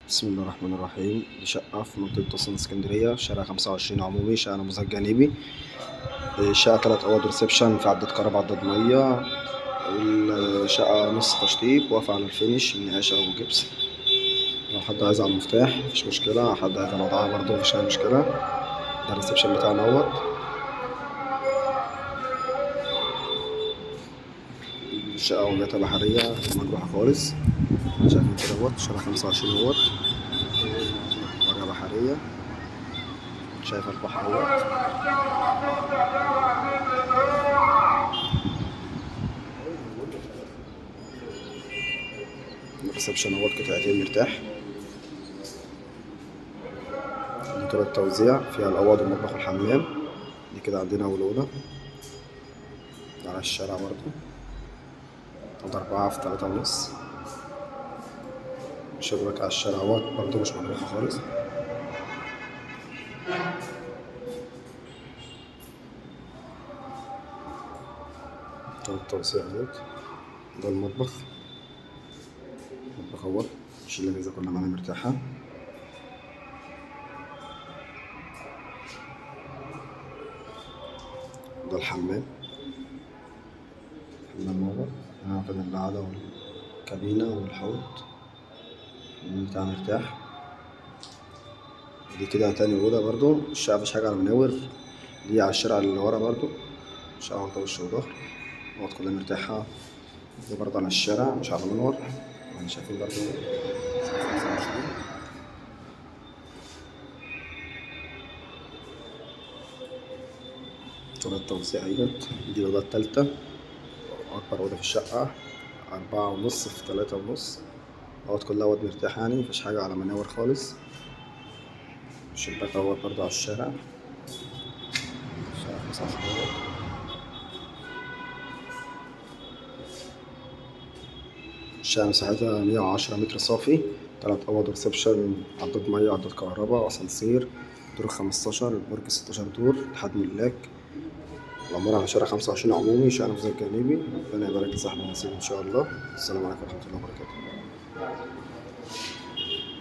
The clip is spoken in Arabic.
بسم الله الرحمن الرحيم. دي شقة في منطقة تصن اسكندرية، شارع 25 عمومي، شقة نموذج جانبي. الشقة 3 أوض ريسبشن، في عداد كهرباء، عداد مية. الشقة نص تشطيب، واقفة على الفينش من نقاشة وجبس. لو حد عايز على المفتاح مفيش مشكلة، حد عايز على الوضعها برضه مفيش أي مشكلة. ده الريسبشن بتاعنا اهوت. الشقة واجهتها بحرية مجروحة خالص، شايفين كده اهوت. شارع 25 اهوت، واجهة بحرية، شايف البحر اهوت. الريسبشن اهوت، قطعتين مرتاح. دي طرق التوزيع، فيها الأوض والمطبخ والحمام. دي كده عندنا أول أوضة، على الشارع برضو. أوضة 4 في 3.5. شباك على الشارع اهوت، برضو مش مطروحة خالص. طرق التوزيع اهوت. ده المطبخ اهوت، مش الأجهزة كلها معانا مرتاحة. ده الحمام، حمام اهوت. هنا مكان القعدة والكابينة والحوض. الحمام بتاعنا مرتاح. دي كده تاني أوضة برضو. الشقة مفيش حاجة على مناور، دي على الشارع اللي ورا برضو. شقة واخدة وش وضهر، الأوض كلها مرتاحة. دي برضه على الشارع مش على منور، يعني شايفين برضه. طول التوزيع اهيت. دي الأوضة التالتة، أكبر أوضة في الشقة، 4.5 في 3.5. الأوض كلها أوض مرتاحة، يعني مفيش حاجة على مناور خالص. الشباك اهوت برضه على الشارع، الشارع 25 اهوت. الشقة مساحتها 110 متر صافي، 3 أوض ريسبشن، عداد مية، عداد كهرباء، أسانسير. دور 15، البرج 16 دور لحد ملاك. العمارة على شارع 25 عمومي، شارع نموذج جانبي. ربنا يبارك لصاحب النصيب إن شاء الله. السلام عليكم ورحمة الله وبركاته.